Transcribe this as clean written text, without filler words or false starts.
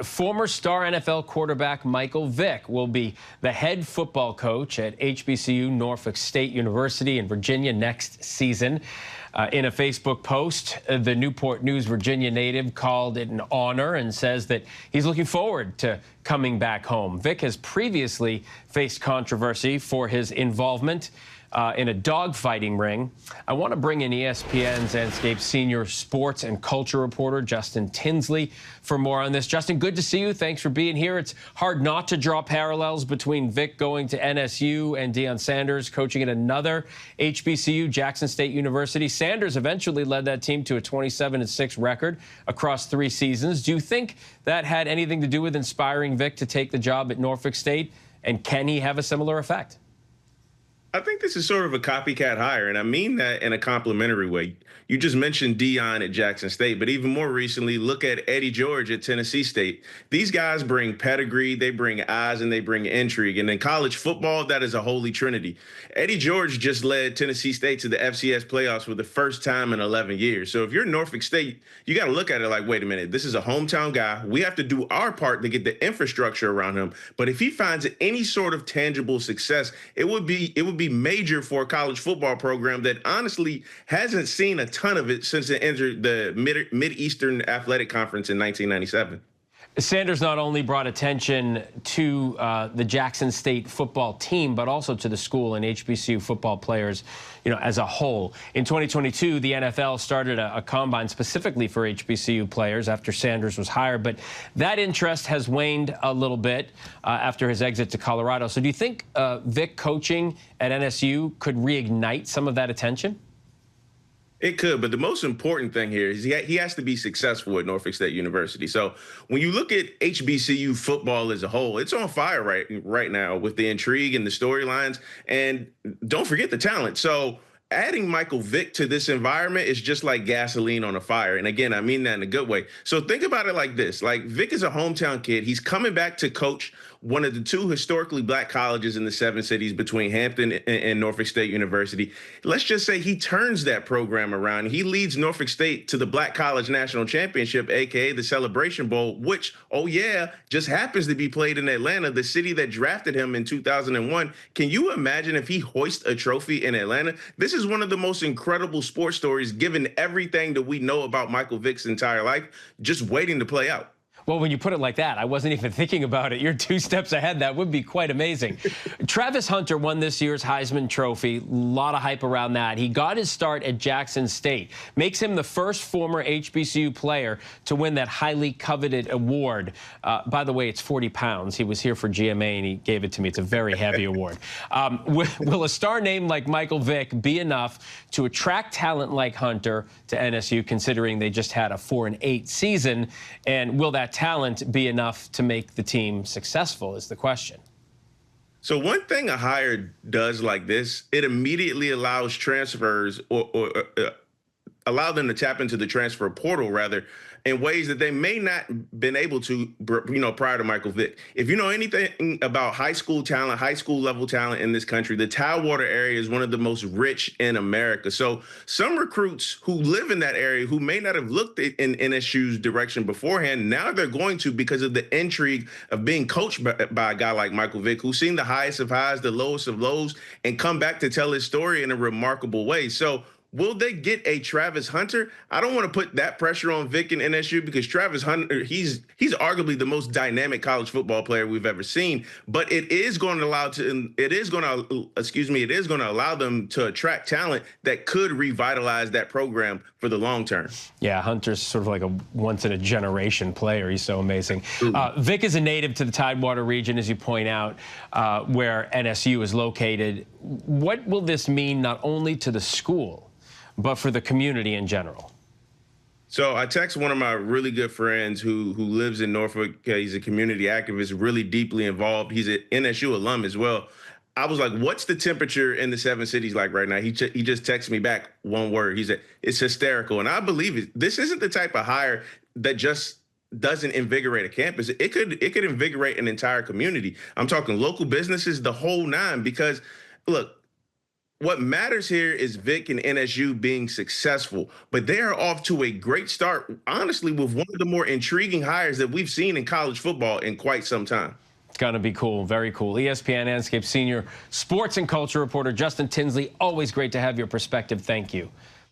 Former star NFL quarterback Michael Vick will be the head football coach at HBCU Norfolk State University in Virginia next season. In a Facebook post, the Newport News, Virginia native called it an honor and says that he's looking forward to coming back home. Vick has previously faced controversy for his involvement in a dogfighting ring. I want to bring in ESPN's Andscape senior sports and culture reporter, Justin Tinsley, for more on this. Justin, good to see you. Thanks for being here. It's hard not to draw parallels between Vick going to NSU and Deion Sanders coaching at another HBCU, Jackson State University. Sanders eventually led that team to a 27-6 record across 3 seasons. Do you think that had anything to do with inspiring Vick to take the job at Norfolk State? And can he have a similar effect? I think this is sort of a copycat hire, and I mean that in a complimentary way. You just mentioned Deion at Jackson State, but even more recently, look at Eddie George at Tennessee State. These guys bring pedigree, they bring eyes, and they bring intrigue. And in college football, that is a holy trinity. Eddie George just led Tennessee State to the FCS playoffs for the first time in 11 years. So if you're Norfolk State, you got to look at it like, wait a minute, this is a hometown guy. We have to do our part to get the infrastructure around him. But if he finds any sort of tangible success, it would be major for a college football program that honestly hasn't seen a ton of it since it entered the Mid-Eastern Athletic Conference in 1997. Sanders not only brought attention to the Jackson State football team, but also to the school and HBCU football players, as a whole. In 2022, the NFL started a combine specifically for HBCU players after Sanders was hired, but that interest has waned a little bit after his exit to Colorado. So do you think Vick coaching at NSU could reignite some of that attention? It could, but the most important thing here is he has to be successful at Norfolk State University. So when you look at HBCU football as a whole, it's on fire right now with the intrigue and the storylines. And don't forget the talent. So adding Michael Vick to this environment is just like gasoline on a fire. And again, I mean that in a good way. So think about it like this. Like, Vick is a hometown kid. He's coming back to coach one of the 2 historically black colleges in the 7 cities between Hampton and Norfolk State University. Let's just say he turns that program around. He leads Norfolk State to the Black College National Championship, a.k.a. the Celebration Bowl, which, oh yeah, just happens to be played in Atlanta, the city that drafted him in 2001. Can you imagine if he hoists a trophy in Atlanta? This is one of the most incredible sports stories, given everything that we know about Michael Vick's entire life, just waiting to play out. Well, when you put it like that, I wasn't even thinking about it. You're 2 steps ahead. That would be quite amazing. Travis Hunter won this year's Heisman Trophy. A lot of hype around that. He got his start at Jackson State. Makes him the first former HBCU player to win that highly coveted award. By the way, it's 40 pounds. He was here for GMA, and he gave it to me. It's a very heavy award. Will a star name like Michael Vick be enough to attract talent like Hunter to NSU, considering they just had a 4-8 season? And will that talent be enough to make the team successful is the question. So one thing a hire does like this, it immediately allows transfers or allow them to tap into the transfer portal, rather, in ways that they may not been able to, prior to Michael Vick. If you know anything about high school talent, high school level talent in this country, the Tidewater area is one of the most rich in America. So some recruits who live in that area who may not have looked in NSU's direction beforehand, now they're going to, because of the intrigue of being coached by a guy like Michael Vick, who's seen the highest of highs, the lowest of lows, and come back to tell his story in a remarkable way. So will they get a Travis Hunter? I don't want to put that pressure on Vick and NSU, because Travis Hunter, he's arguably the most dynamic college football player we've ever seen. But it is going to allow them to attract talent that could revitalize that program for the long term. Yeah, Hunter's sort of like a once-in-a-generation player. He's so amazing. Vick is a native to the Tidewater region, as you point out, where NSU is located. What will this mean not only to the school, but for the community in general? So I text one of my really good friends who lives in Norfolk. He's a community activist, really deeply involved. He's an NSU alum as well. I was like, what's the temperature in the 7 cities like right now? He just texted me back one word. He said, it's hysterical. And I believe it. This isn't the type of hire that just doesn't invigorate a campus. It could invigorate an entire community. I'm talking local businesses, the whole nine, because look, what matters here is Vick and NSU being successful, but they are off to a great start, honestly, with one of the more intriguing hires that we've seen in college football in quite some time. It's going to be cool. Very cool. ESPN Andscape senior sports and culture reporter Justin Tinsley, always great to have your perspective. Thank you.